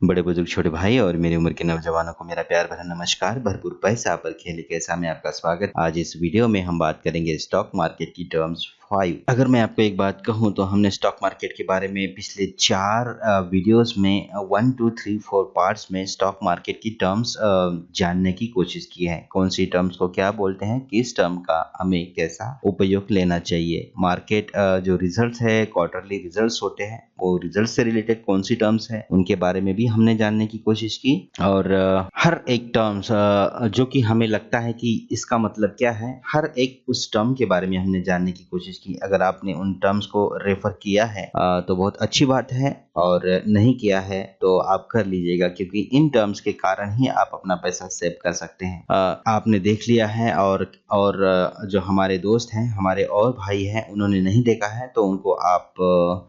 बड़े बुजुर्ग छोटे भाई और मेरी उम्र के नौजवानों को मेरा प्यार भरा नमस्कार। भरपूर पैसा पर खेल कैसा में आपका स्वागत। आज इस वीडियो में हम बात करेंगे स्टॉक मार्केट की टर्म्स 5। अगर मैं आपको एक बात कहूं तो हमने स्टॉक मार्केट के बारे में पिछले 4 वीडियोस में 1 2 3 4 पार्ट्स में स्टॉक मार्केट की टर्म्स जानने की कोशिश की है। कौन सी टर्म्स को क्या बोलते हैं, किस टर्म का हमें कैसा उपयोग लेना चाहिए। मार्केट जो रिजल्ट्स है, क्वार्टरली रिजल्ट्स होते हैं, वो रिजल्ट से रिलेटेड कौन सी टर्म्स है उनके बारे में भी हमने जानने की कोशिश की। और हर एक टर्म्स जो कि हमें लगता है कि इसका मतलब क्या है, हर एक उस टर्म के बारे में हमने जानने की कोशिश की। अगर आपने उन टर्म्स को रेफर किया है तो बहुत अच्छी बात है, और नहीं किया है तो आप कर लीजिएगा, क्योंकि इन टर्म्स के कारण ही आप अपना पैसा सेव कर सकते हैं। आपने देख लिया है और जो हमारे दोस्त हैं, हमारे और भाई हैं, उन्होंने नहीं देखा है तो उनको आप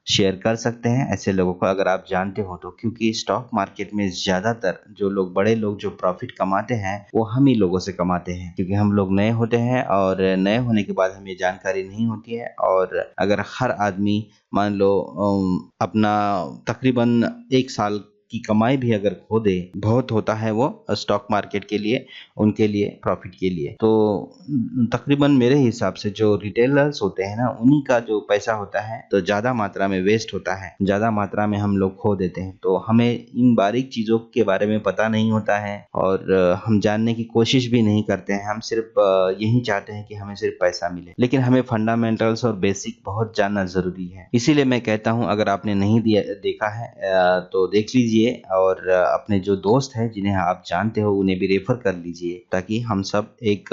शेयर कर सकते हैं ऐसे लोगों को, अगर आप जानते हो तो। क्योंकि स्टॉक मार्केट में ज्यादातर जो लोग, बड़े लोग जो प्रॉफिट कमाते हैं वो हम ही लोगों से कमाते हैं, क्योंकि हम लोग नए होते हैं और नए होने के बाद हमें जानकारी नहीं होती है। और अगर हर आदमी मान लो अपना तकरीबन 1 साल की कमाई भी अगर खो दे, बहुत होता है वो स्टॉक मार्केट के लिए, उनके लिए, प्रॉफिट के लिए। तो तकरीबन मेरे हिसाब से जो रिटेलर्स होते हैं ना, उन्हीं का जो पैसा होता है तो ज्यादा मात्रा में वेस्ट होता है, ज्यादा मात्रा में हम लोग खो देते हैं। तो हमें इन बारीक चीजों के बारे में पता नहीं होता है और हम जानने की कोशिश भी नहीं करते हैं। हम सिर्फ यही चाहते हैं कि हमें सिर्फ पैसा मिले, लेकिन हमें फंडामेंटल्स और बेसिक बहुत जानना जरूरी है। इसीलिए मैं कहता हूं, अगर आपने नहीं देखा है तो देख लीजिए, और अपने जो दोस्त हैं जिन्हें आप जानते हो उन्हें भी रेफर कर लीजिए, ताकि हम सब एक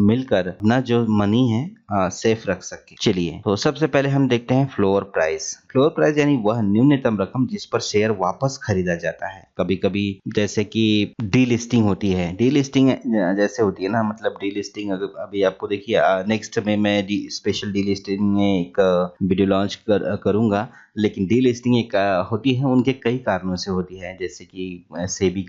मिलकर अपना जो मनी है सेफ रख सके। चलिए, तो सबसे पहले हम देखते हैं फ्लोर प्राइस। फ्लोर प्राइस यानी वह न्यूनतम रकम जिस पर शेयर वापस खरीदा जाता है। कभी कभी जैसे कि डी लिस्टिंग होती है, डी लिस्टिंग जैसे होती है ना, मतलब डी लिस्टिंग अभी आपको देखिए, नेक्स्ट में मैं स्पेशल डी लिस्टिंग में एक वीडियो लॉन्च करूंगा। लेकिन डी लिस्टिंग एक होती है, उनके कई कारणों से होती है, जैसे कि सेबी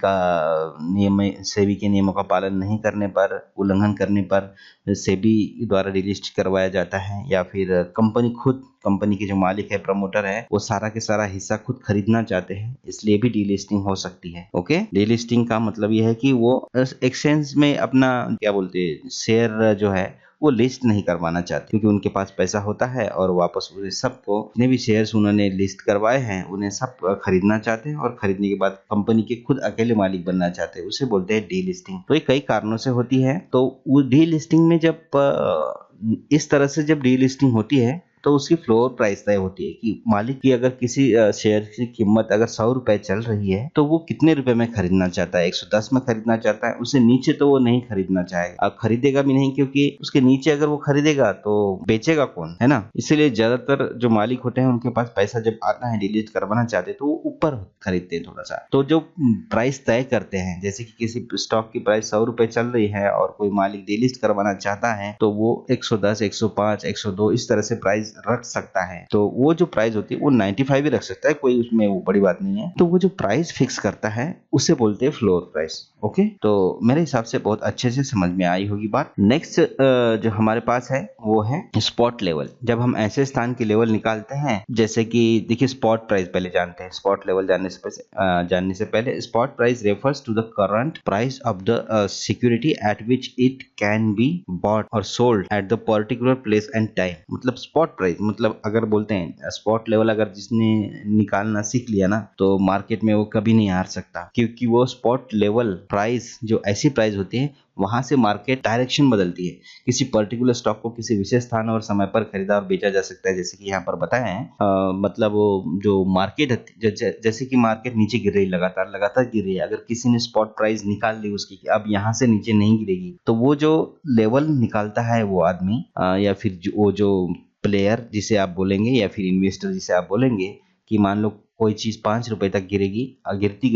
के नियमों का पालन नहीं करने पर, उल्लंघन करने पर सेबी द्वारा डिलिस्ट करवाया जाता है, या फिर कंपनी के जो मालिक है, प्रमोटर है, वो सारा के सारा हिस्सा खुद खरीदना चाहते हैं, इसलिए भी डीलिस्टिंग हो सकती है। ओके, डीलिस्टिंग का मतलब यह है कि वो एक्सचेंज में अपना क्या बोलते हैं, शेयर जो है वो लिस्ट नहीं करवाना चाहते, क्योंकि उनके पास पैसा होता है और वापस उन्हें सबको, जितने भी शेयर्स उन्होंने लिस्ट करवाए हैं, उन्हें सब खरीदना चाहते हैं, और खरीदने के बाद कंपनी के खुद अकेले मालिक बनना चाहते हैं। उसे बोलते हैं डी लिस्टिंग। तो ये कई कारणों से होती है। तो वो डी लिस्टिंग में जब इस तरह से जब डी लिस्टिंग होती है तो उसकी फ्लोर प्राइस तय होती है कि मालिक की अगर किसी शेयर की कीमत अगर 100 रुपए चल रही है तो वो कितने रुपए में खरीदना चाहता है। 110 में खरीदना चाहता है, उससे नीचे तो वो नहीं खरीदना चाहेगा। अब खरीदेगा भी नहीं, क्योंकि उसके नीचे अगर वो खरीदेगा तो बेचेगा कौन, है ना। इसीलिए ज्यादातर जो मालिक होते हैं उनके पास पैसा जब आता है, डिलीट करवाना चाहते हैं, तो वो ऊपर खरीदते हैं थोड़ा सा। तो जो प्राइस तय करते हैं, जैसे कि किसी स्टॉक की प्राइस 100 रुपए चल रही है और कोई मालिक डिलीट करवाना चाहता है, तो वो 110, 105, 102 इस तरह से प्राइस रख सकता है। तो वो जो प्राइस होती है वो 95 भी रख सकता है, कोई उसमें वो बड़ी बात नहीं है। तो वो जो प्राइस फिक्स करता है उसे बोलते हैं फ्लोर प्राइस। ओके, तो मेरे हिसाब से बहुत अच्छे से समझ में आई होगी बात। नेक्स्ट जो हमारे पास है वो है स्पॉट लेवल। जब हम ऐसे स्थान की लेवल निकालते हैं, जैसे कि देखिए, स्पॉट प्राइस पहले जानते हैं। स्पॉट लेवल जानने से पहले spot price refers to the current price of the security at which it can be bought or sold at the particular place and time. मतलब स्पॉट प्राइस मतलब, अगर बोलते हैं स्पॉट लेवल, अगर जिसने निकालना सीख लिया ना, तो मार्केट में वो कभी नहीं हार सकता, क्योंकि वो स्पॉट लेवल प्राइस जो ऐसी प्राइस होती है, वहां से मार्केट डायरेक्शन बदलती है। किसी पर्टिकुलर स्टॉक को किसी विशेष स्थान और समय पर खरीदा और बेचा जा सकता है, जैसे कि यहाँ पर बताया है। मतलब वो जो मार्केट है, जैसे कि मार्केट नीचे गिर रही, लगातार गिर रही है, अगर किसी ने स्पॉट प्राइस निकाल ली उसकी कि अब यहाँ से नीचे नहीं गिरेगी, तो वो जो लेवल निकालता है वो आदमी, या फिर वो जो प्लेयर जिसे आप बोलेंगे, या फिर इन्वेस्टर जिसे आप बोलेंगे, कि मान लो कोई चीज 5 रुपए तक गिरेगी, गिरती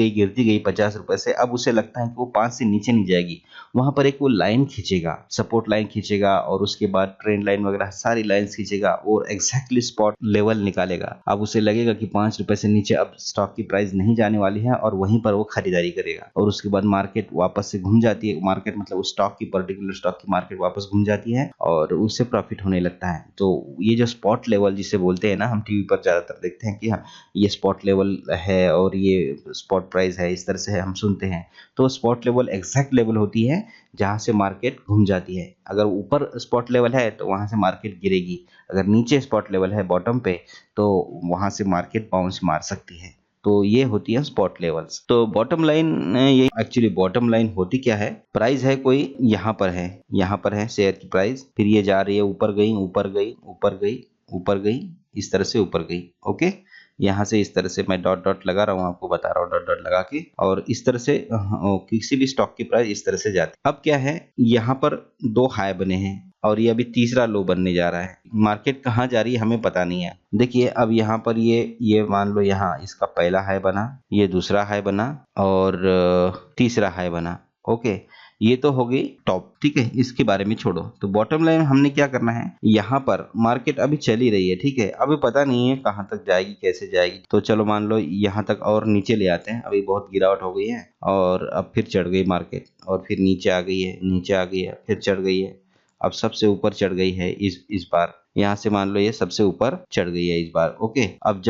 गई 50 रुपए से, अब उसे लगता है कि वो 5 से नीचे नहीं जाएगी, वहां पर एक वो लाइन खींचेगा, सपोर्ट लाइन खींचेगा, और उसके बाद ट्रेंड लाइन वगैरह सारी लाइंस खींचेगा और एग्जैक्टली स्पॉट लेवल निकालेगा। अब उसे लगेगा कि 5 रुपए से नीचे अब स्टॉक की प्राइस नहीं जाने वाली है, और वहीं पर वो खरीदारी करेगा। और उसके बाद मार्केट वापस से घूम जाती है, मार्केट मतलब उस स्टॉक की, पर्टिकुलर स्टॉक की मार्केट वापस घूम जाती है और उससे प्रॉफिट होने लगता है। तो ये जो स्पॉट लेवल जिसे बोलते हैं ना, हम टीवी पर ज्यादातर देखते हैं कि हाँ, ये स्पॉट लेवल है और ये स्पॉट प्राइस है, इस तरह से हम सुनते हैं। तो स्पॉट लेवल एग्जैक्ट लेवल होती है जहाँ से मार्केट घूम जाती है। अगर ऊपर स्पॉट लेवल है तो वहाँ से मार्केट गिरेगी, अगर नीचे स्पॉट लेवल है बॉटम पे तो वहाँ से मार्केट बाउंस मार सकती है। तो ये होती है स्पॉट लेवल्स। तो बॉटम लाइन, ये एक्चुअली बॉटम लाइन होती क्या है, प्राइस है कोई यहाँ पर है, यहाँ पर है शेयर की प्राइस, फिर ये जा रही है ऊपर गई, ऊपर गई, ऊपर गई, ऊपर गई, इस तरह से ऊपर गई। ओके, यहाँ से इस तरह से मैं डॉट डॉट लगा रहा हूँ, आपको बता रहा हूँ डॉट डॉट लगा के, और इस तरह से किसी भी स्टॉक की प्राइस इस तरह से जाती है। अब क्या है, यहाँ पर 2 हाई बने हैं और ये अभी तीसरा लो बनने जा रहा है। मार्केट कहाँ जा रही है हमें पता नहीं है। देखिए अब यहाँ पर ये मान लो यहाँ इसका पहला हाई बना, ये दूसरा हाई बना और तीसरा हाई बना। ओके, ये तो हो गई टॉप, ठीक है, इसके बारे में छोड़ो। तो बॉटम लाइन हमने क्या करना है, यहाँ पर मार्केट अभी चली रही है, ठीक है, अभी पता नहीं है कहाँ तक जाएगी, कैसे जाएगी। तो चलो मान लो यहाँ तक और नीचे ले आते हैं, अभी बहुत गिरावट हो गई है और अब फिर चढ़ गई मार्केट और फिर नीचे आ गई है, नीचे आ गई है, फिर चढ़ गई है, अब सबसे ऊपर चढ़ गई है इस बार। यहाँ से मान लो ये सबसे ऊपर चढ़ गई है इस बार। ओके, अब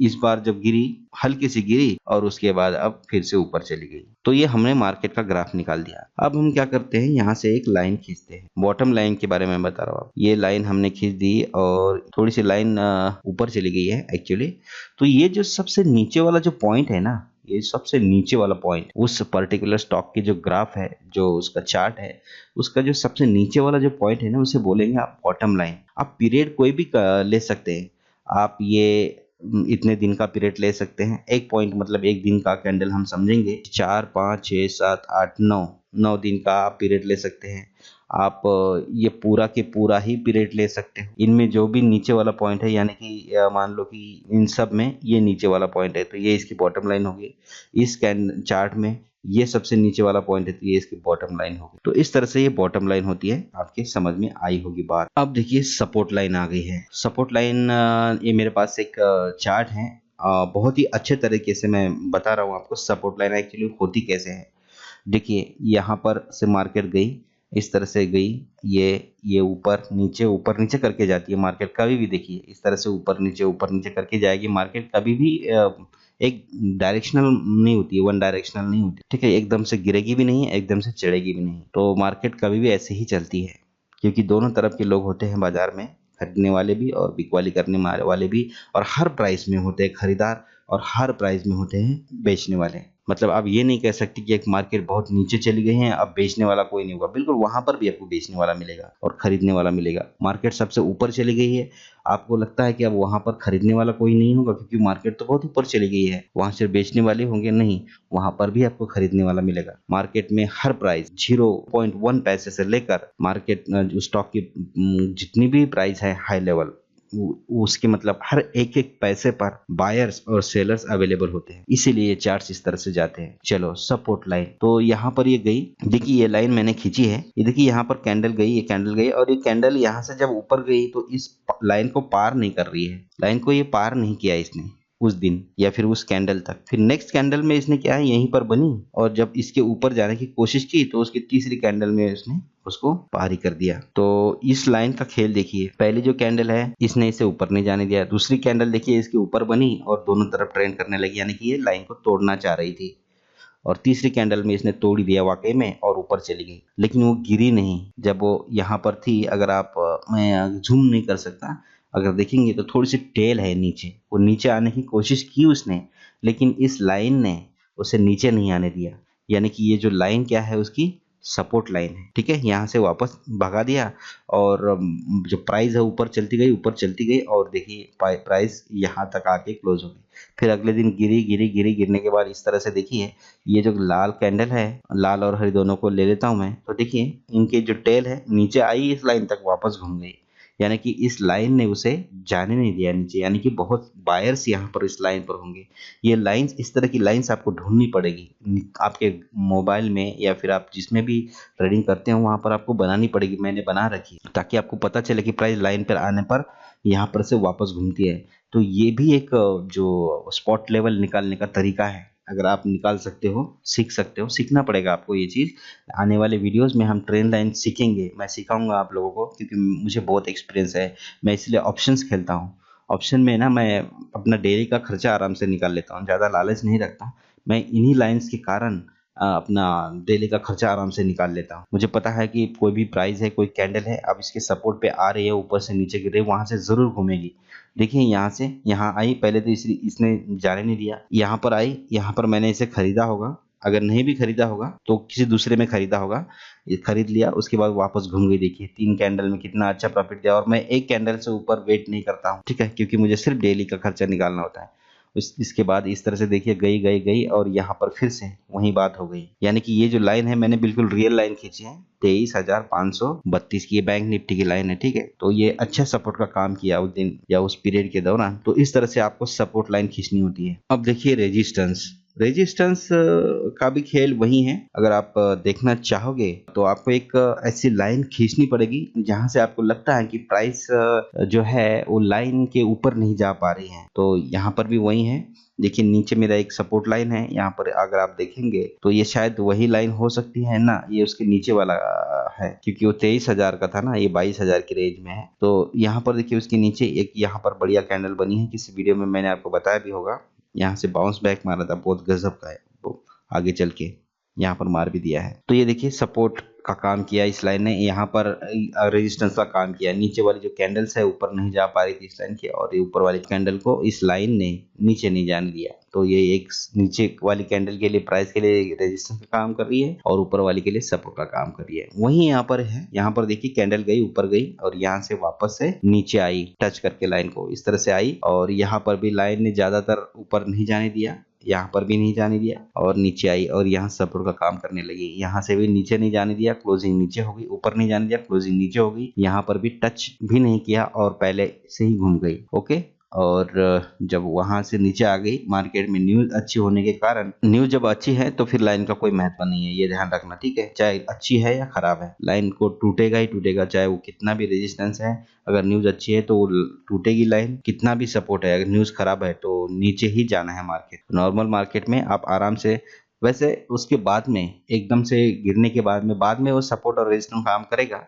इस बार जब गिरी, हल्की सी गिरी और उसके बाद अब फिर से ऊपर चली गई। तो ये हमने मार्केट का ग्राफ निकाल दिया। अब हम क्या करते हैं, यहाँ से एक लाइन खींचते हैं। बॉटम लाइन के बारे में बता रहा हूँ, ये लाइन हमने खींच दी और थोड़ी सी लाइन ऊपर चली गई है एक्चुअली। तो ये जो सबसे नीचे वाला जो पॉइंट है ना, ये सबसे नीचे वाला पॉइंट उस पर्टिकुलर स्टॉक की जो ग्राफ है, जो उसका चार्ट है, उसका जो सबसे नीचे वाला जो पॉइंट है ना, उसे बोलेंगे आप बॉटम लाइन। आप पीरियड कोई भी ले सकते हैं, आप ये इतने दिन का पीरियड ले सकते हैं। एक पॉइंट मतलब एक दिन का कैंडल हम समझेंगे, 4 5 6 7 8 9 दिन का आप पीरियड ले सकते हैं। आप ये पूरा के पूरा ही पीरियड ले सकते हो। इनमें जो भी नीचे वाला पॉइंट है, यानी कि मान लो कि इन सब में ये नीचे वाला पॉइंट है तो ये इसकी बॉटम लाइन होगी। इस चार्ट में ये सबसे नीचे वाला पॉइंट है तो ये इसकी बॉटम लाइन होगी। तो इस तरह से ये बॉटम लाइन होती है। आपके समझ में आई होगी बात। अब देखिए सपोर्ट लाइन आ गई है। सपोर्ट लाइन, ये मेरे पास एक चार्ट है, बहुत ही अच्छे तरीके से मैं बता रहा हूँ आपको सपोर्ट लाइन एक्चुअली होती कैसे है। देखिए यहाँ पर से मार्केट गई, इस तरह से गई, ये ऊपर नीचे करके जाती है मार्केट कभी भी। देखिए इस तरह से ऊपर नीचे करके जाएगी मार्केट। कभी भी एक डायरेक्शनल नहीं होती है, वन डायरेक्शनल नहीं होती, ठीक है। एकदम से गिरेगी भी नहीं, एकदम से चढ़ेगी भी नहीं। तो मार्केट कभी भी ऐसे ही चलती है, क्योंकि दोनों तरफ के लोग होते हैं बाजार में, खरीदने वाले भी और बिकवाली करने वाले भी, और हर प्राइस में होते हैं खरीदार और हर प्राइस में होते हैं बेचने वाले। मतलब आप ये नहीं कह सकते कि एक मार्केट बहुत नीचे चली गई है अब बेचने वाला कोई नहीं होगा। बिल्कुल वहां पर भी आपको बेचने वाला मिलेगा और खरीदने वाला मिलेगा। मार्केट सबसे ऊपर चली गई है, आपको लगता है कि अब वहां पर खरीदने वाला कोई नहीं होगा क्योंकि मार्केट तो बहुत ऊपर चली गई है, वहां सिर्फ बेचने वाले होंगे, नहीं, वहां पर भी आपको खरीदने वाला मिलेगा। मार्केट में हर प्राइस 0.1 पैसे से लेकर मार्केट स्टॉक की जितनी भी प्राइस है हाई लेवल, उसके मतलब हर एक एक पैसे पर बायर्स और सेलर्स अवेलेबल होते हैं। इसीलिए ये चार्ट्स इस तरह से जाते हैं। चलो सपोर्ट लाइन, तो यहाँ पर ये गई। देखिए ये लाइन मैंने खींची है, ये देखिए यहाँ पर कैंडल गई, ये कैंडल गई और ये कैंडल यहाँ से जब ऊपर गई तो इस लाइन को पार नहीं कर रही है। लाइन को ये पार नहीं किया इसने उस दिन या फिर उस कैंडल तक। फिर नेक्स्ट कैंडल में इसने क्या है, यहीं पर बनी और जब इसके ऊपर जाने की कोशिश की तो उसकी तीसरी कैंडल में इसने उसको पार ही कर दिया। तो इस लाइन का खेल देखिए, पहली जो कैंडल है इसने इसे ऊपर नहीं जाने दिया, दूसरी कैंडल देखिए इसके ऊपर बनी और दोनों तरफ ट्रेंड करने लगी, यानी कि ये लाइन को तोड़ना चाह रही थी। और तीसरी कैंडल में इसने तोड़ दिया वाकई में और ऊपर चली गई, लेकिन वो गिरी नहीं जब वो यहाँ पर थी। अगर आप, मैं जूम नहीं कर सकता, अगर देखेंगे तो थोड़ी सी टेल है नीचे, वो नीचे आने की कोशिश की उसने, लेकिन इस लाइन ने उसे नीचे नहीं आने दिया। यानी कि ये जो लाइन क्या है, उसकी सपोर्ट लाइन है, ठीक है। यहाँ से वापस भगा दिया और जो प्राइस है ऊपर चलती गई और देखिए प्राइस यहाँ तक आके क्लोज हो गई। फिर अगले दिन गिरने के बाद इस तरह से देखिए, ये जो लाल कैंडल है, लाल और हरी दोनों को ले लेता हूं मैं, तो देखिए इनके जो टेल है नीचे आई, इस लाइन तक वापस घूम गई, यानी कि इस लाइन ने उसे जाने नहीं दिया नीचे। यानी कि बहुत बायर्स यहाँ पर इस लाइन पर होंगे। ये लाइंस, इस तरह की लाइंस आपको ढूंढनी पड़ेगी आपके मोबाइल में या फिर आप जिसमें भी ट्रेडिंग करते हो वहां पर आपको बनानी पड़ेगी। मैंने बना रखी है ताकि आपको पता चले कि प्राइस लाइन पर आने पर यहाँ पर से वापस घूमती है। तो ये भी एक जो स्पॉट लेवल निकालने का तरीका है, अगर आप निकाल सकते हो, सीख सकते हो, सीखना पड़ेगा आपको ये चीज़। आने वाले वीडियोस में हम ट्रेंड लाइन सीखेंगे, मैं सिखाऊंगा आप लोगों को, क्योंकि मुझे बहुत एक्सपीरियंस है, मैं इसलिए ऑप्शंस खेलता हूँ। ऑप्शन में ना मैं अपना डेली का खर्चा आराम से निकाल लेता हूँ, ज़्यादा लालच नहीं रखता। मैं इन्हीं लाइन्स के कारण अपना डेली का खर्चा आराम से निकाल लेता हूँ। मुझे पता है कि कोई भी प्राइस है, कोई कैंडल है, अब इसके सपोर्ट पे आ रही है, ऊपर से नीचे गिर रही है, वहाँ से ज़रूर घूमेगी। देखिए यहाँ से यहाँ आई, पहले तो इसने जाने नहीं दिया, यहाँ पर आई, यहाँ पर मैंने इसे खरीदा होगा, अगर नहीं भी खरीदा होगा तो किसी दूसरे में खरीदा होगा, ये खरीद लिया, उसके बाद वापस घूम गई। देखिए 3 कैंडल में कितना अच्छा प्रॉफिट दिया, और मैं एक कैंडल से ऊपर वेट नहीं करता हूँ, ठीक है, क्योंकि मुझे सिर्फ डेली का खर्चा निकालना होता है। इसके बाद इस तरह से देखिए गई गई गई, और यहाँ पर फिर से वही बात हो गई। यानी कि ये जो लाइन है मैंने बिल्कुल रियल लाइन खींची है, 23,532 की, ये बैंक निफ्टी की लाइन है, ठीक है। तो ये अच्छा सपोर्ट का काम किया उस दिन या उस पीरियड के दौरान। तो इस तरह से आपको सपोर्ट लाइन खींचनी होती है। अब देखिए रेजिस्टेंस का भी खेल वही है। अगर आप देखना चाहोगे तो आपको एक ऐसी लाइन खींचनी पड़ेगी जहां से आपको लगता है कि प्राइस जो है वो लाइन के ऊपर नहीं जा पा रही है। तो यहाँ पर भी वही है। देखिए नीचे मेरा एक सपोर्ट लाइन है, यहाँ पर अगर आप देखेंगे तो ये शायद वही लाइन हो सकती है ना, ये उसके नीचे वाला है, क्योंकि वो 23,000 का था ना, ये 22,000 की रेंज में है। तो यहाँ पर देखिए उसके नीचे एक यहाँ पर बढ़िया कैंडल बनी है, किसी वीडियो में मैंने आपको बताया भी होगा। यहाँ से बाउंस बैक मारा था, बहुत गजब का है वो, आगे चल के यहाँ पर मार भी दिया है। तो ये देखिए सपोर्ट का काम किया इस लाइन ने, यहाँ पर रेजिस्टेंस का काम किया। नीचे वाली जो कैंडल्स है ऊपर नहीं जा पा रही थी इस लाइन के, और ये ऊपर वाली कैंडल को इस लाइन ने नीचे नहीं जाने दिया। तो ये एक नीचे वाली कैंडल के लिए, प्राइस के लिए रेजिस्टेंस का काम कर रही है, और ऊपर वाली के लिए सपोर्ट का काम कर रही है। वही यहाँ पर है, यहाँ पर देखिए कैंडल गई ऊपर गई, और यहाँ से वापस से नीचे आई, टच करके लाइन को इस तरह से आई, और यहाँ पर भी लाइन ने ज्यादातर ऊपर नहीं जाने दिया, यहाँ पर भी नहीं जाने दिया, और नीचे आई और यहाँ सपोर्ट का काम करने लगी। यहाँ से भी नीचे नहीं जाने दिया, क्लोजिंग नीचे हो गई, ऊपर नहीं जाने दिया, क्लोजिंग नीचे हो गई, यहाँ पर भी टच भी नहीं किया, और पहले से ही घूम गई। ओके, और जब वहां से नीचे आ गई, मार्केट में न्यूज अच्छी होने के कारण, न्यूज जब अच्छी है तो फिर लाइन का कोई महत्व नहीं है, ये ध्यान रखना, ठीक है। चाहे अच्छी है या खराब है, लाइन को टूटेगा ही टूटेगा, चाहे वो कितना भी रेजिस्टेंस है। अगर न्यूज अच्छी है तो वो टूटेगी लाइन, कितना भी सपोर्ट है। अगर न्यूज खराब है तो नीचे ही जाना है मार्केट। नॉर्मल मार्केट में आप आराम से, वैसे उसके बाद में एकदम से गिरने के बाद में वो सपोर्ट और रेजिस्टेंस काम करेगा,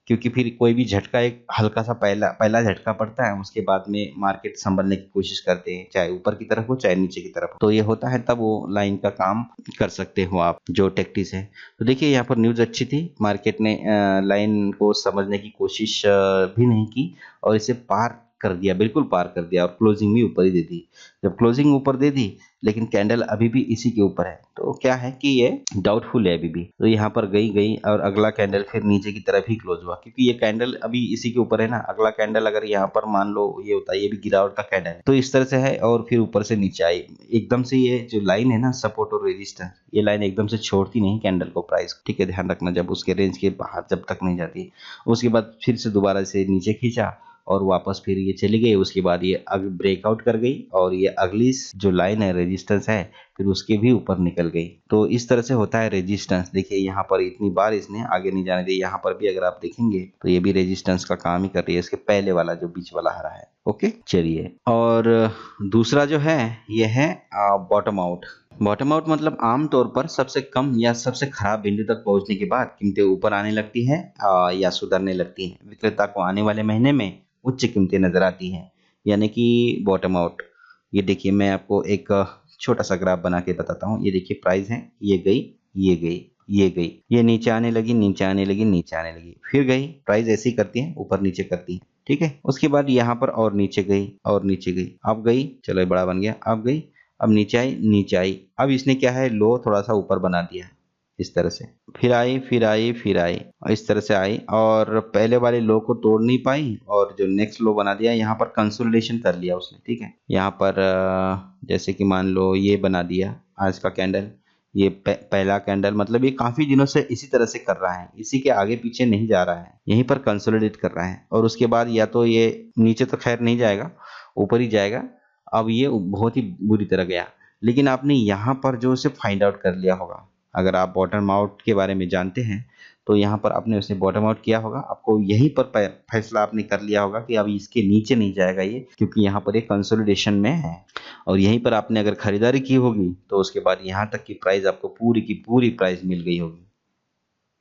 क्योंकि फिर कोई भी झटका, एक हल्का सा पहला झटका पड़ता है, उसके बाद में मार्केट संभलने की कोशिश करते हैं, चाहे ऊपर की तरफ हो चाहे नीचे की तरफ हो। तो ये होता है, तब वो लाइन का काम कर सकते हो आप, जो टैक्टिस है। तो देखिए यहाँ पर न्यूज अच्छी थी, मार्केट ने लाइन को समझने की कोशिश भी नहीं की, और इसे पार कर दिया, बिल्कुल पार कर दिया, और क्लोजिंग भी ऊपर ही दे दी। जब क्लोजिंग ऊपर दे दी, लेकिन कैंडल अभी भी इसी के ऊपर है, तो क्या है कि ये डाउटफुल है अभी भी। तो यहाँ पर गई और अगला कैंडल फिर नीचे की तरफ ही क्लोज हुआ, क्योंकि ये कैंडल अभी इसी के ऊपर है ना। अगला कैंडल अगर यहाँ पर मान लो ये होता है, ये भी गिरावट का कैंडल है, तो इस तरह से है, और फिर ऊपर से नीचे आई एकदम से। ये जो लाइन है ना, सपोर्ट और रेजिस्टेंस, ये लाइन एकदम से छोड़ती नहीं कैंडल को, प्राइस को, ठीक है, ध्यान रखना। जब उसके रेंज के बाहर जब तक नहीं जाती, उसके बाद फिर से दोबारा से नीचे खींचा, और वापस फिर ये चली गई। उसके बाद ये ब्रेकआउट कर गई, और ये अगली जो लाइन है रेजिस्टेंस है, फिर उसके भी ऊपर निकल गई। तो इस तरह से होता है रेजिस्टेंस। देखिए यहाँ पर इतनी बार इसने आगे नहीं जाने दिया, यहाँ पर भी अगर आप देखेंगे तो ये भी रेजिस्टेंस का काम ही कर रही है, इसके पहले वाला जो बीच वाला हरा है। ओके, चलिए, और दूसरा जो है ये है बॉटम आउट। बॉटम आउट मतलब आमतौर पर सबसे कम या सबसे खराब बिंदु तक पहुंचने के बाद कीमतें ऊपर आने लगती है या सुधरने लगती है। विक्रेता को आने वाले महीने में उच्च कीमतें नजर आती हैं, यानी कि बॉटम आउट। ये देखिए, मैं आपको एक छोटा सा ग्राफ बना के बताता हूँ। ये देखिए प्राइस है, ये गई, ये गई, ये गई, ये नीचे आने लगी, नीचे आने लगी, नीचे आने लगी, फिर गई। प्राइस ऐसे ही करती है, ऊपर नीचे करती है, ठीक है। उसके बाद यहाँ पर और नीचे गई, और नीचे गई, अब गई, चलो ये बड़ा बन गया, अब गई, अब नीचे आई, नीचे आई। अब इसने क्या है, लो थोड़ा सा ऊपर बना दिया इस तरह से, फिर आई, फिर आई, फिर आई, और इस तरह से आई, और पहले वाले लो को तोड़ नहीं पाई, और जो नेक्स्ट लो बना दिया, यहाँ पर कंसोलिडेशन कर लिया उसने, ठीक है। यहाँ पर जैसे कि मान लो ये बना दिया आज का कैंडल, ये पहला कैंडल, मतलब ये काफी दिनों से इसी तरह से कर रहा है, इसी के आगे पीछे नहीं जा रहा है, यहीं पर कंसोलिडेट कर रहा है। और उसके बाद या तो ये नीचे तो खैर नहीं जाएगा, ऊपर ही जाएगा। अब ये बहुत ही बुरी तरह गया, लेकिन आपने यहाँ पर जो उसे फाइंड आउट कर लिया होगा, अगर आप बॉटम आउट के बारे में जानते हैं तो यहाँ पर आपने उसे बॉटम आउट किया होगा, आपको यहीं पर फैसला आपने कर लिया होगा कि अब इसके नीचे नहीं जाएगा ये, क्योंकि यहाँ पर एक कंसोलिडेशन में है। और यहीं पर आपने अगर खरीदारी की होगी तो उसके बाद यहाँ तक की प्राइस आपको पूरी की पूरी प्राइस मिल गई होगी,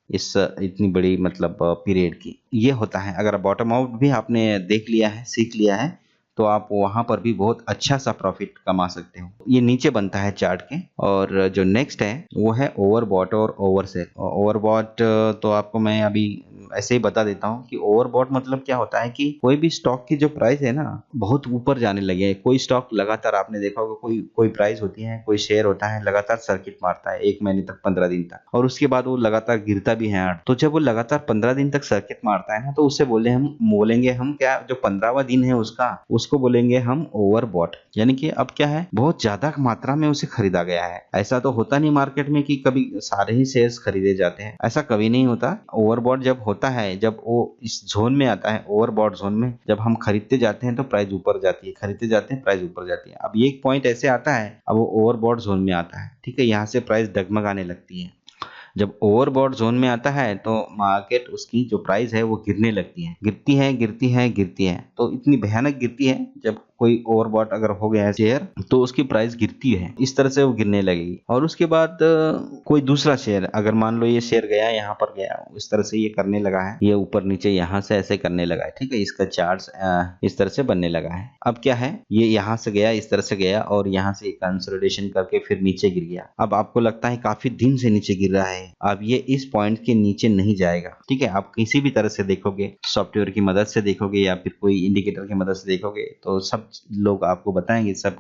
इस इतनी बड़ी मतलब पीरियड की। ये होता है, अगर बॉटम आउट भी आपने देख लिया है, सीख लिया है, तो आप वहां पर भी बहुत अच्छा सा प्रॉफिट कमा सकते हो। ये नीचे बनता है चार्ट के। और जो नेक्स्ट है वो है ओवरबॉट और ओवरसेल। ओवरबॉट तो आपको मैं अभी ऐसे ही बता देता हूँ कि ओवरबॉट मतलब क्या होता है कि कोई भी स्टॉक की जो प्राइस है ना बहुत ऊपर जाने लगे। कोई स्टॉक लगातार, आपने देखा होगा, कोई कोई प्राइस होती है, कोई शेयर होता है, लगातार सर्किट मारता है 1 महीने तक, 15 दिन तक, और उसके बाद वो लगातार गिरता भी है। तो जब वो लगातार 15 दिन तक सर्किट मारता है ना, तो उससे बोलेंगे हम क्या, जो 15वां दिन है उसका, उसको बोलेंगे हम ओवरबॉट। यानी कि अब क्या है, बहुत ज्यादा मात्रा में उसे खरीदा गया है। ऐसा तो होता नहीं मार्केट में कि कभी सारे ही शेयर्स खरीदे जाते हैं, ऐसा कभी नहीं होता। ओवरबॉट जब होता है, जब वो इस जोन में आता है, ओवरबॉट जोन में जब हम खरीदते जाते हैं तो प्राइस ऊपर जाती है, खरीदते जाते हैं प्राइस ऊपर जाती है। अब ये एक पॉइंट ऐसे आता है, अब वो ओवरबॉट जोन में आता है, ठीक है, यहाँ से प्राइस डगमगाने लगती है। जब ओवरबॉट जोन में आता है तो मार्केट, उसकी जो प्राइस है वो गिरने लगती है, गिरती है, गिरती है, गिरती है। तो इतनी भयानक गिरती है, जब कोई ओवरबॉट अगर हो गया है शेयर तो उसकी प्राइस गिरती है, इस तरह से वो गिरने लगेगी। और उसके बाद कोई दूसरा शेयर, अगर मान लो ये शेयर गया यहाँ पर गया, इस तरह से ये करने लगा है, ये ऊपर नीचे यहाँ से ऐसे करने लगा है, ठीक है, इसका चार्ट इस तरह से बनने लगा है। अब क्या है, ये यहाँ से गया, इस तरह से गया, और यहाँ से कंसोलिडेशन करके फिर नीचे गिर गया। अब आपको लगता है काफी दिन से नीचे गिर रहा है, अब ये इस पॉइंट के नीचे नहीं जाएगा, ठीक है। आप किसी भी तरह से देखोगे, सॉफ्टवेयर की मदद से देखोगे या फिर कोई इंडिकेटर की मदद से देखोगे, तो सब लोग आपको बताएंगे, सब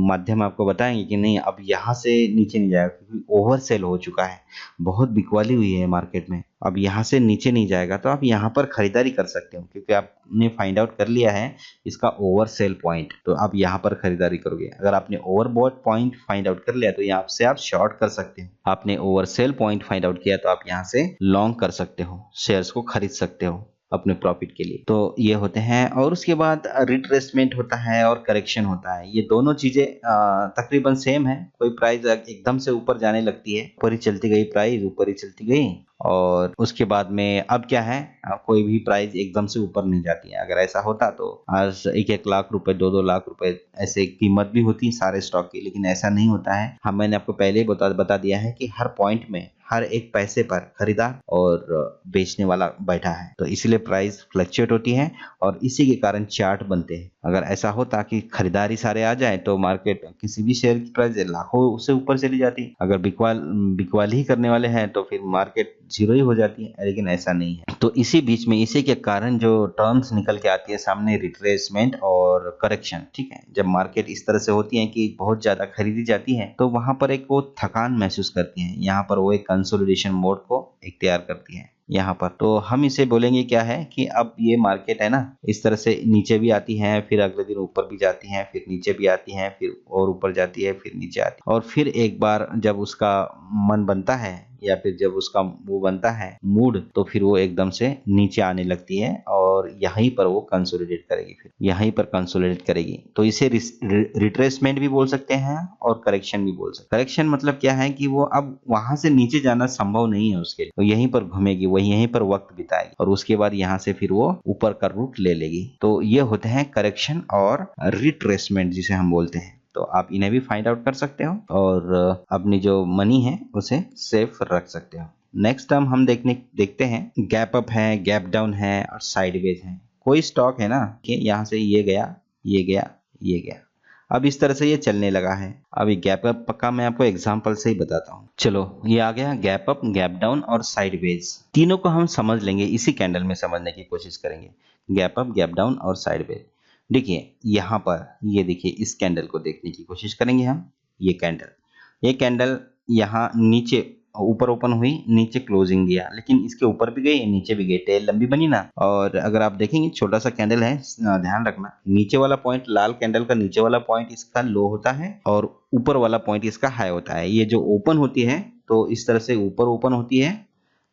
माध्यम आपको बताएंगे कि नहीं, अब यहाँ से नीचे नहीं जाएगा, क्योंकि ओवर सेल हो चुका है, बहुत बिकवाली हुई है मार्केट में, अब यहाँ से नीचे नहीं जाएगा। तो आप यहाँ पर खरीदारी कर सकते हो, क्योंकि आपने फाइंड आउट कर लिया है इसका ओवर सेल पॉइंट, तो आप यहाँ पर खरीदारी करोगे। अगर आपने ओवरबॉट पॉइंट फाइंड आउट कर लिया तो यहाँ से आप शॉर्ट कर सकते हो। आपने over cell point find out किया तो आप यहाँ से लॉन्ग कर सकते हो, शेयर्स को खरीद सकते हो अपने प्रॉफिट के लिए। तो ये होते हैं। और उसके बाद रिट्रेसमेंट होता है और करेक्शन होता है। ये दोनों चीजें तकरीबन सेम है। कोई प्राइस एकदम से ऊपर जाने लगती है, ऊपर ही चलती गई प्राइस, ऊपर ही चलती गई, और उसके बाद में अब क्या है, कोई भी प्राइस एकदम से ऊपर नहीं जाती है। अगर ऐसा होता तो आज 1-1 लाख रुपए, 2-2 लाख रुपए ऐसे कीमत भी होती सारे स्टॉक की, लेकिन ऐसा नहीं होता है। हम, मैंने आपको पहले ही बता दिया है कि हर पॉइंट में, हर एक पैसे पर खरीदार और बेचने वाला बैठा है, तो इसलिए प्राइस फ्लक्चुएट होती है और इसी के कारण चार्ट बनते हैं। अगर ऐसा होता कि खरीदारी सारे आ जाए तो मार्केट, किसी भी शेयर की प्राइस लाखों से ऊपर चली जाती। अगर बिकवाल ही करने वाले हैं तो फिर मार्केट जीरो ही हो जाती है, लेकिन ऐसा नहीं है। तो इसी बीच में, इसी के कारण जो टर्म्स निकल के आती है सामने, रिट्रेसमेंट और करेक्शन, ठीक है। जब मार्केट इस तरह से होती है कि बहुत ज्यादा खरीदी जाती है तो वहां पर एक वो थकान महसूस करती है, यहाँ पर वो एक कंसोलिडेशन मोड को इख्तियार करती है यहाँ पर। तो हम इसे बोलेंगे क्या है कि अब ये मार्केट है ना, इस तरह से नीचे भी आती है, फिर अगले दिन ऊपर भी जाती है, फिर नीचे भी आती है, फिर और ऊपर जाती है, फिर नीचे आती है, और फिर एक बार जब उसका मन बनता है या फिर जब उसका वो बनता है मूड, तो फिर वो एकदम से नीचे आने लगती है और यहीं पर वो कंसोलिडेट करेगी, फिर यहीं पर कंसोलिडेट करेगी। तो इसे रिट्रेसमेंट भी बोल सकते हैं और करेक्शन भी बोल सकते हैं। करेक्शन मतलब क्या है कि वो अब वहां से नीचे जाना संभव नहीं है उसके लिए, तो यहीं पर घूमेगी, वही यहीं पर वक्त बिताएगी और उसके बाद यहाँ से फिर वो ऊपर का रूट ले लेगी। तो ये होते हैं करेक्शन और रिट्रेसमेंट जिसे हम बोलते हैं। तो आप इन्हें भी फाइंड आउट कर सकते हो और अपनी जो मनी है उसे सेफ रख सकते हो। नेक्स्ट टर्म हम देखते हैं, गैप अप है, गैप डाउन है और साइडवेज है। कोई स्टॉक है ना कि यहाँ से ये गया, ये गया, ये गया, अब इस तरह से ये चलने लगा है। अभी गैप अप का मैं आपको एग्जांपल से ही बताता हूँ। चलो, ये आ गया गैप अप, गैप डाउन और साइडवेज। तीनों को हम समझ लेंगे, इसी कैंडल में समझने की कोशिश करेंगे। गैप अप, गैप डाउन और साइडवेज। देखिए यहाँ पर, ये देखिए, इस कैंडल को देखने की कोशिश करेंगे हम। ये कैंडल यहाँ नीचे ऊपर ओपन हुई, नीचे क्लोजिंग दिया, लेकिन इसके ऊपर भी गई, नीचे भी गई, टेल लंबी बनी ना। और अगर आप देखेंगे, छोटा सा कैंडल है, ध्यान रखना, नीचे वाला पॉइंट, लाल कैंडल का नीचे वाला पॉइंट इसका लो होता है और ऊपर वाला पॉइंट इसका हाई होता है। ये जो ओपन होती है तो इस तरह से ऊपर ओपन होती है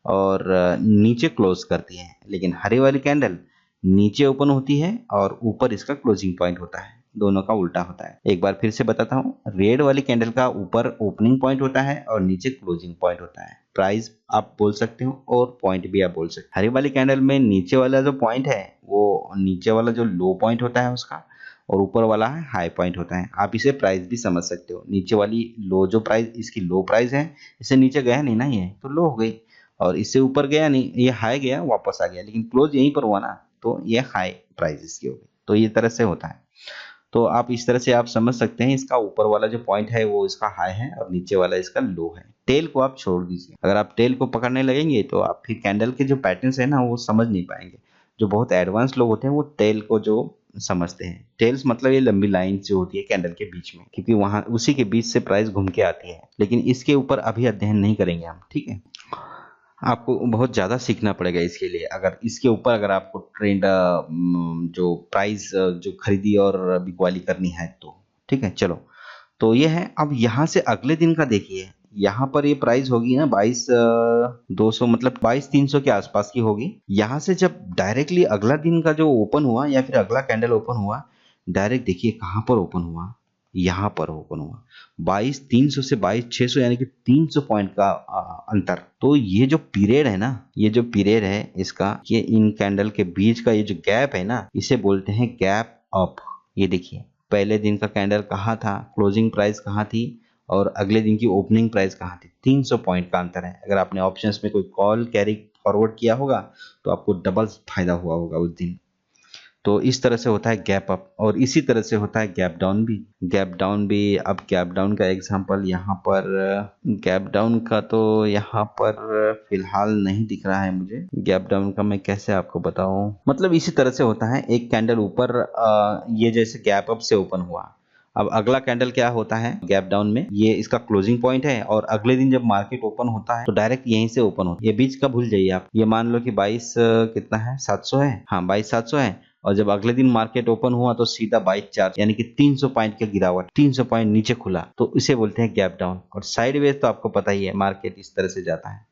और नीचे क्लोज करती है, लेकिन हरे वाली कैंडल नीचे ओपन होती है और ऊपर इसका क्लोजिंग पॉइंट होता है। दोनों का उल्टा होता है। एक बार फिर से बताता हूँ, रेड वाली कैंडल का ऊपर ओपनिंग पॉइंट होता है और नीचे क्लोजिंग पॉइंट होता है। प्राइस आप बोल सकते हो और पॉइंट भी आप बोल सकते हो। हरी वाली कैंडल में नीचे वाला जो पॉइंट है वो नीचे वाला जो लो पॉइंट होता है उसका, और ऊपर वाला है हाई पॉइंट होता है। आप इसे प्राइस भी समझ सकते हो। नीचे वाली लो जो प्राइस, इसकी लो प्राइस है, इससे नीचे गया नहीं ना, ये तो लो हो गई, और इससे ऊपर गया नहीं, ये हाई गया वापस आ गया, लेकिन क्लोज यहीं पर हुआ ना, तो ये हाई प्राइस इसकी हो गई। तो ये तरह से होता है। तो आप इस तरह से आप समझ सकते हैं, इसका ऊपर वाला जो पॉइंट है वो इसका हाई है और नीचे वाला इसका लो है। टेल को आप छोड़ दीजिए, अगर आप टेल को पकड़ने लगेंगे तो आप फिर कैंडल के जो पैटर्न्स है ना वो समझ नहीं पाएंगे। जो बहुत एडवांस लोग होते हैं वो टेल को जो समझते हैं, टेल्स मतलब ये लंबी लाइन जो होती है कैंडल के बीच में, क्योंकि वहां उसी के बीच से प्राइस घूम के आती है। लेकिन इसके ऊपर अभी अध्ययन नहीं करेंगे हम, ठीक है। आपको बहुत ज़्यादा सीखना पड़ेगा इसके लिए। अगर इसके ऊपर अगर आपको ट्रेंड जो प्राइस जो खरीदी और बिकवाली करनी है तो ठीक है। चलो, तो ये है। अब यहाँ से अगले दिन का देखिए, यहाँ पर ये प्राइस होगी ना 22,200 मतलब 22,300 के आसपास की होगी। यहाँ से जब डायरेक्टली अगला दिन का जो ओपन हुआ या फिर अगला कैंडल ओपन हुआ, डायरेक्ट देखिए कहाँ पर ओपन हुआ, यहाँ पर ओपन हुआ 22,300 से 22,600 यानी कि 300 पॉइंट का अंतर। तो ये जो पीरियड है ना, ये जो पीरियड है इसका, ये इन कैंडल के बीच का ये जो गैप है ना, इसे बोलते हैं गैप अप। ये देखिए पहले दिन का कैंडल कहाँ था, क्लोजिंग प्राइस कहाँ थी और अगले दिन की ओपनिंग प्राइस कहाँ थी, 300 पॉइंट का अंतर है। अगर आपने ऑप्शंस में कोई कॉल कैरी फॉरवर्ड किया होगा तो आपको डबल फायदा हुआ होगा उस दिन। तो इस तरह से होता है गैप अप और इसी तरह से होता है गैप डाउन भी। गैप डाउन भी, अब गैप डाउन का एग्जांपल यहाँ पर, गैप डाउन का तो यहाँ पर फिलहाल नहीं दिख रहा है मुझे। गैप डाउन का मैं कैसे आपको बताऊं, मतलब इसी तरह से होता है। एक कैंडल ऊपर ये जैसे गैप अप से ओपन हुआ, अब अगला कैंडल क्या होता है गैप डाउन में, ये इसका क्लोजिंग पॉइंट है और अगले दिन जब मार्केट ओपन होता है तो डायरेक्ट यहीं से ओपन होता है। ये बीच का भूल जाइए आप, ये मान लो कि 22 कितना है 700 है, हाँ 22,700 है। और जब अगले दिन मार्केट ओपन हुआ तो सीधा 22,400 यानी कि 300 पॉइंट की गिरावट, 300 पॉइंट नीचे खुला, तो इसे बोलते हैं गैप डाउन। और साइडवेज तो आपको पता ही है, मार्केट इस तरह से जाता है,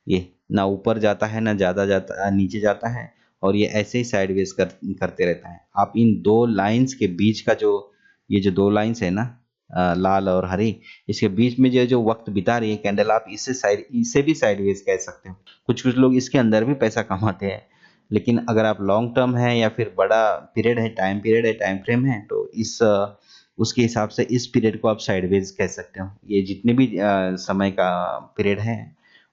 ये ना ऊपर जाता है ना ज्यादा जाता नीचे जाता है, और ये ऐसे ही साइडवेज करते रहता है। आप इन दो लाइंस के बीच का जो ये जो दो लाइंस है ना, लाल और हरी, इसके बीच में जो जो वक्त बिता रही है कैंडल, आप इसे भी साइडवेज कह सकते हो। कुछ कुछ लोग इसके अंदर भी पैसा कमाते हैं, लेकिन अगर आप लॉन्ग टर्म है या फिर बड़ा पीरियड है, टाइम फ्रेम है, तो उसके हिसाब से इस पीरियड को आप साइडवेज कह सकते हो। ये जितने भी समय का पीरियड है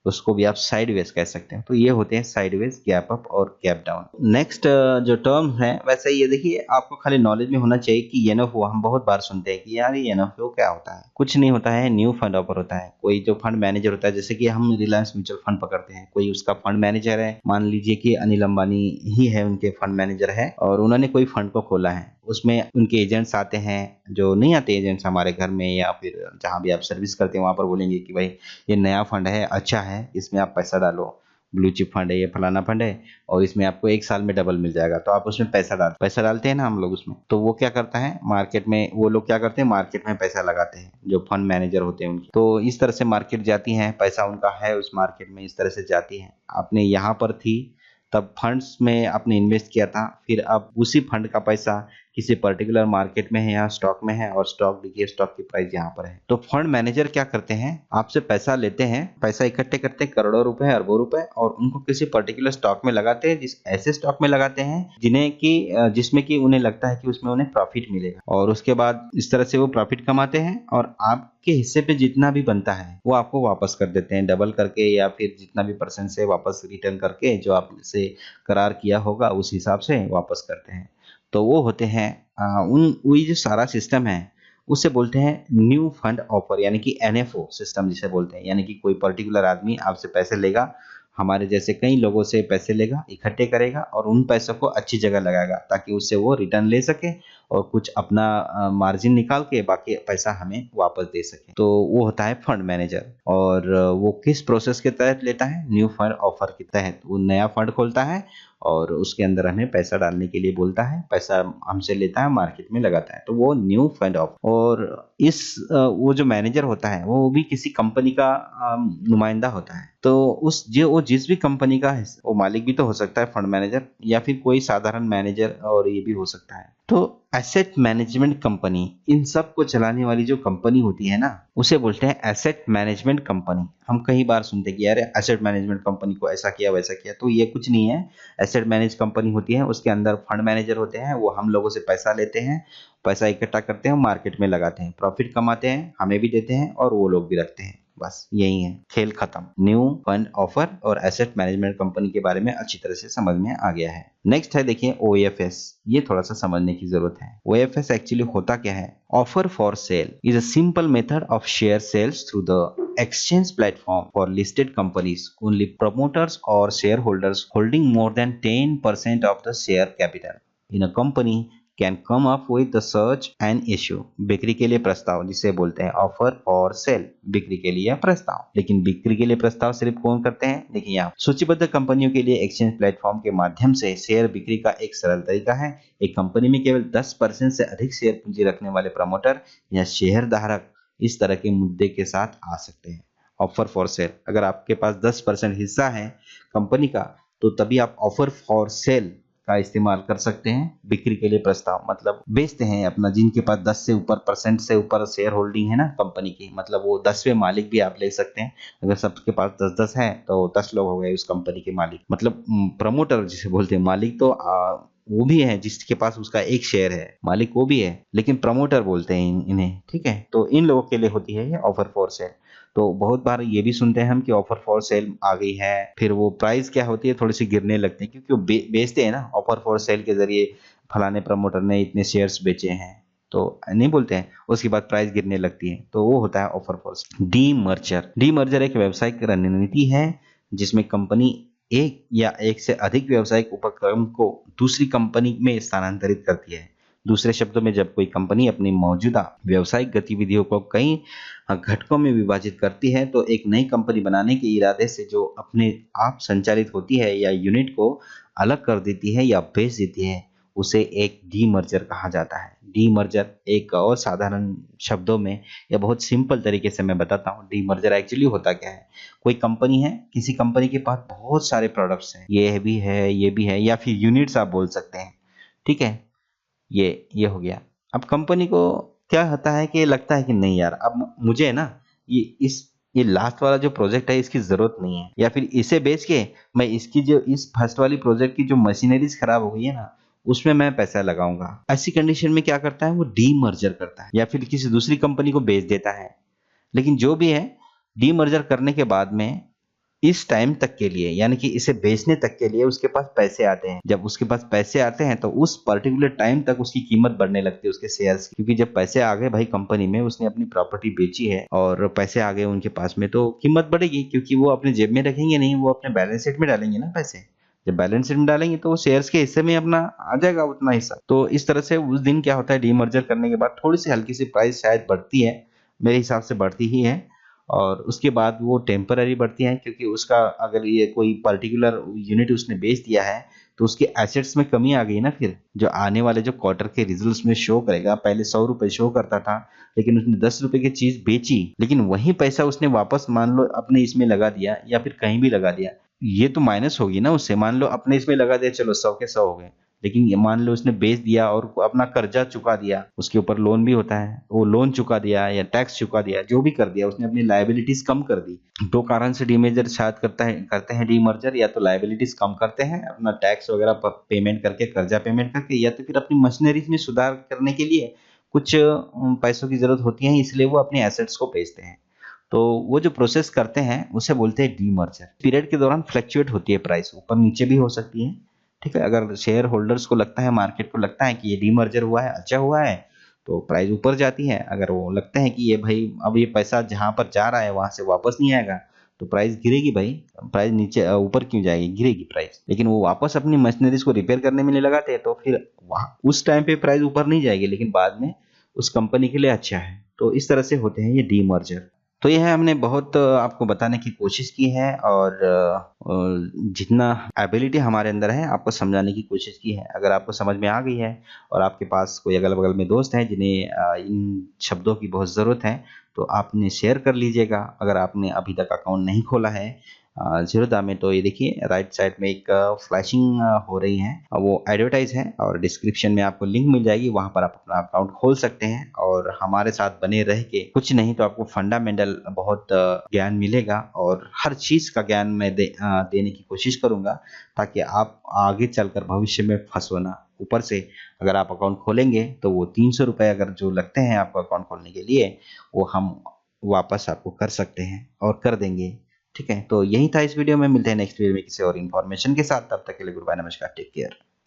उसको भी आप साइडवेज कह सकते हैं। तो ये होते हैं साइडवेज, गैप अप और गैप डाउन। नेक्स्ट जो टर्म है, वैसे ये देखिए आपको खाली नॉलेज में होना चाहिए कि एनएफओ हम बहुत बार सुनते हैं कि यार ये एनएफओ क्या होता है। कुछ नहीं होता है, न्यू फंड ऑफर होता है। कोई जो फंड मैनेजर होता है, जैसे कि हम रिलायंस म्यूचुअल फंड पकड़ते हैं, कोई उसका फंड मैनेजर है, मान लीजिए कि अनिल अंबानी ही है उनके फंड मैनेजर है, और उन्होंने कोई फंड को खोला है, उसमें उनके एजेंट्स आते हैं, जो नहीं आते एजेंट्स हमारे घर में या फिर जहां भी आप सर्विस करते हैं वहां पर बोलेंगे कि भाई ये नया फंड है, अच्छा है, इसमें आप पैसा डालो, ब्लू चिप फंड है, ये फलाना फंड है और इसमें आपको 1 साल में डबल मिल जाएगा। तो आप उसमें पैसा डालते हैं ना हम लोग उसमें। तो वो क्या करता है मार्केट में, वो लोग क्या करते हैं मार्केट में पैसा लगाते हैं, जो फंड मैनेजर होते हैं उनकी। तो इस तरह से मार्केट जाती है, पैसा उनका है उस मार्केट में, इस तरह से जाती है। आपने यहाँ पर थी तब फंड्स में आपने इन्वेस्ट किया था, फिर अब उसी फंड का पैसा किसी पर्टिकुलर मार्केट में है या स्टॉक में है, और स्टॉक देखिए स्टॉक की प्राइस यहाँ पर है। तो फंड मैनेजर क्या करते हैं, आपसे पैसा लेते हैं, पैसा इकट्ठे करते हैं करोड़ों रुपए अरबों रुपए, और उनको किसी पर्टिकुलर स्टॉक में लगाते हैं, ऐसे स्टॉक में लगाते हैं जिसमें कि उन्हें लगता है कि उसमें उन्हें प्रॉफिट मिलेगा, और उसके बाद इस तरह से वो प्रॉफिट कमाते हैं और आपके हिस्से पे जितना भी बनता है वो आपको वापस कर देते हैं, डबल करके या फिर जितना भी परसेंट से वापस रिटर्न करके, जो आपसे करार किया होगा उस हिसाब से वापस करते हैं। तो वो होते हैं वही जो सारा सिस्टम है उसे बोलते हैं न्यू फंड ऑफर, यानी कि एनएफओ सिस्टम जिसे बोलते हैं। यानी कि कोई पर्टिकुलर आदमी आपसे पैसे लेगा, हमारे जैसे कई लोगों से पैसे लेगा, इकट्ठे करेगा और उन पैसों को अच्छी जगह लगाएगा ताकि उससे वो रिटर्न ले सके और कुछ अपना मार्जिन निकाल के बाकी पैसा हमें वापस दे सके। तो वो होता है फंड मैनेजर। और वो किस प्रोसेस के तहत लेता है, न्यू फंड ऑफर के तहत वो नया फंड खोलता है और उसके अंदर हमें पैसा डालने के लिए बोलता है, पैसा हमसे लेता है, मार्केट में लगाता है, तो वो न्यू फंड ऑफ। और वो जो मैनेजर होता है वो भी किसी कंपनी का नुमाइंदा होता है। तो वो जिस भी कंपनी का है, वो मालिक भी तो हो सकता है फंड मैनेजर, या फिर कोई साधारण मैनेजर, और ये भी हो सकता है। तो एसेट मैनेजमेंट कंपनी, इन सब को चलाने वाली जो कंपनी होती है ना, उसे बोलते हैं एसेट मैनेजमेंट कंपनी। हम कई बार सुनते हैं कि यार एसेट मैनेजमेंट कंपनी को ऐसा किया वैसा किया, तो ये कुछ नहीं है। एसेट मैनेज कंपनी होती है, उसके अंदर फंड मैनेजर होते हैं, वो हम लोगों से पैसा लेते हैं, पैसा इकट्ठा करते हैं, मार्केट में लगाते हैं, प्रॉफिट कमाते हैं, हमें भी देते हैं और वो लोग भी रखते हैं। बस यही है, खेल खत्म। न्यू फंड ऑफर और एसेट मैनेजमेंट कंपनी के बारे में अच्छी तरह से समझ में आ गया है। नेक्स्ट है देखिए OFS, ये थोड़ा सा समझने की जरूरत है। OFS एक्चुअली होता क्या है? Offer for sale is a simple method of share sales through the exchange platform for listed companies. Only promoters or shareholders holding more than 10% of the share capital in a company can come up with the search and issue. बिक्री के लिए प्रस्ताव जिसे बोलते हैं offer और cell, बिक्री के लिए प्रस्ताव। लेकिन बिक्री के लिए प्रस्ताव सिर्फ कौन करते हैं? देखिए यहाँ सूचीबद्ध कंपनियों के लिए एक्सचेंज प्लेटफॉर्म के माध्यम से शेयर बिक्री का एक सरल तरीका है। एक कंपनी में केवल 10% से अधिक शेयर पूंजी रखने वाले प्रमोटर या शेयर धारक इस तरह के मुद्दे के साथ आ सकते हैं। ऑफर फॉर सेल, अगर आपके पास 10% हिस्सा है कंपनी का तो तभी आप ऑफर फॉर सेल का इस्तेमाल कर सकते हैं। बिक्री के लिए प्रस्ताव मतलब बेचते हैं अपना, जिनके पास 10 से ऊपर परसेंट से ऊपर शेयर होल्डिंग है ना कंपनी की, मतलब वो 10वें मालिक भी आप ले सकते हैं। अगर सबके पास 10-10 है तो 10 लोग हो गए उस कंपनी के मालिक, मतलब प्रमोटर जिसे बोलते हैं। मालिक तो वो भी है जिसके पास उसका एक शेयर है, मालिक वो भी है, लेकिन प्रमोटर बोलते हैं इन्हें, ठीक है। तो इन लोगों के लिए होती है ये ऑफर फॉर सेल। तो बहुत बार ये भी सुनते हैं हम कि ऑफर फॉर सेल आ गई है, फिर वो प्राइस क्या होती है थोड़ी सी गिरने लगती है, क्योंकि वो बेचते हैं ना ऑफर फॉर सेल के जरिए, फलाने प्रमोटर ने इतने शेयर्स बेचे हैं, तो नहीं बोलते हैं, उसके बाद प्राइस गिरने लगती है, तो वो होता है offer for cell. D merger एक व्यावसायिक रणनीति है जिसमें कंपनी एक या एक से अधिक व्यावसायिक उपक्रम को दूसरी कंपनी में स्थानांतरित करती है। दूसरे शब्दों में जब कोई कंपनी अपनी मौजूदा व्यावसायिक गतिविधियों को कई घटकों में विभाजित करती है तो एक नई कंपनी बनाने के इरादे से जो अपने आप संचालित होती है या यूनिट को अलग कर देती है या बेच देती है, उसे एक डीमर्जर कहा जाता है। डीमर्जर एक और साधारण शब्दों में या बहुत सिंपल तरीके से मैं बताता हूँ, डीमर्जर एक्चुअली होता क्या है। कोई कंपनी है, किसी कंपनी के पास बहुत सारे प्रोडक्ट्स हैं, ये भी है, ये भी है, या फिर यूनिट्स आप बोल सकते हैं, ठीक है। ये हो गया। अब कंपनी को क्या होता है कि लगता है कि नहीं यार, अब मुझे है ना ये लास्ट वाला जो प्रोजेक्ट है इसकी जरूरत नहीं है, या फिर इसे बेच के मैं इसकी जो इस फर्स्ट वाली प्रोजेक्ट की जो मशीनरीज खराब हो गई है ना उसमें मैं पैसा लगाऊंगा। ऐसी कंडीशन में क्या करता है वो डीमर्जर करता है या फिर किसी दूसरी कंपनी को बेच देता है। लेकिन जो भी है, डीमर्जर करने के बाद में इस टाइम तक के लिए, यानी कि इसे बेचने तक के लिए उसके पास पैसे आते हैं। जब उसके पास पैसे आते हैं तो उस पर्टिकुलर टाइम तक उसकी कीमत बढ़ने लगती है उसके शेयर्स की, क्योंकि जब पैसे आ गए भाई कंपनी में, उसने अपनी प्रॉपर्टी बेची है और पैसे आ गए उनके पास में, तो कीमत बढ़ेगी, क्योंकि वो अपने जेब में रखेंगे नहीं, वो अपने बैलेंस शीट में डालेंगे ना पैसे। जब बैलेंस शीट में डालेंगे तो वो शेयर्स के हिस्से में अपना आ जाएगा उतना हिस्सा। तो इस तरह से उस दिन क्या होता है, डीमर्जर करने के बाद थोड़ी सी हल्की सी प्राइस शायद बढ़ती है, मेरे हिसाब से बढ़ती ही है, और उसके बाद वो टेम्पररी बढ़ती है, क्योंकि उसका अगर ये कोई पर्टिकुलर यूनिट उसने बेच दिया है तो उसके एसेट्स में कमी आ गई ना। फिर जो आने वाले जो क्वार्टर के रिजल्ट्स में शो करेगा, पहले 100 रुपए शो करता था लेकिन उसने 10 रुपए की चीज बेची, लेकिन वही पैसा उसने वापस मान लो अपने इसमें लगा दिया या फिर कहीं भी लगा दिया, ये तो माइनस होगी ना उससे। मान लो अपने इसमें लगा दिया, चलो 100 के 100 हो गए, लेकिन ये मान लो उसने बेच दिया और अपना कर्जा चुका दिया, उसके ऊपर लोन भी होता है, वो लोन चुका दिया या टैक्स चुका दिया, जो भी कर दिया उसने, अपनी लायबिलिटीज कम कर दी। दो कारण से डीमर्जर शायद करते हैं डीमर्जर, या तो लायबिलिटीज कम करते हैं अपना टैक्स वगैरह पेमेंट करके, कर्जा पेमेंट करके, या तो फिर अपनी मशीनरीज में सुधार करने के लिए कुछ पैसों की जरूरत होती है, इसलिए वो अपने एसेट्स को बेचते हैं। तो वो जो प्रोसेस करते हैं उसे बोलते हैं डीमर्जर। पीरियड के दौरान फ्लक्चुएट होती है प्राइस, ऊपर नीचे भी हो सकती है, ठीक है। अगर शेयर होल्डर्स को लगता है, मार्केट को लगता है कि ये डीमर्जर हुआ है, अच्छा हुआ है, तो प्राइस ऊपर जाती है। अगर वो लगता है कि ये भाई अब ये पैसा जहां पर जा रहा है वहां से वापस नहीं आएगा, तो प्राइस गिरेगी भाई। प्राइस नीचे ऊपर क्यों जाएगी, गिरेगी प्राइस। लेकिन वो वापस अपनी मशीनरीज को रिपेयर करने में नहीं लगाते हैं, तो फिर वहां उस टाइम पे प्राइस ऊपर नहीं जाएगी, लेकिन बाद में उस कंपनी के लिए अच्छा है। तो इस तरह से होते हैं ये डीमर्जर। तो यह हमने बहुत आपको बताने की कोशिश की है, और जितना एबिलिटी हमारे अंदर है आपको समझाने की कोशिश की है। अगर आपको समझ में आ गई है और आपके पास कोई अगल बगल में दोस्त हैं जिन्हें इन शब्दों की बहुत ज़रूरत है, तो आपने शेयर कर लीजिएगा। अगर आपने अभी तक अकाउंट नहीं खोला है ज़ीरोधा में, तो ये देखिए राइट साइड में एक फ्लैशिंग हो रही है, वो एडवर्टाइज है, और डिस्क्रिप्शन में आपको लिंक मिल जाएगी, वहां पर आप अपना अकाउंट खोल सकते हैं और हमारे साथ बने रह के कुछ नहीं तो आपको फंडामेंटल बहुत ज्ञान मिलेगा, और हर चीज का ज्ञान मैं देने की कोशिश करूंगा, ताकि आप आगे चलकर भविष्य में फंसो ना। ऊपर से अगर आप अकाउंट खोलेंगे तो वो 300 रुपए अगर जो लगते हैं आपको अकाउंट खोलने के लिए, वो हम वापस आपको कर सकते हैं और कर देंगे। ठीक है, तो यही था इस वीडियो में। मिलते हैं नेक्स्ट वीडियो में किसी और इन्फॉर्मेशन के साथ। तब तक के लिए गुड बाय, नमस्कार, टेक केयर।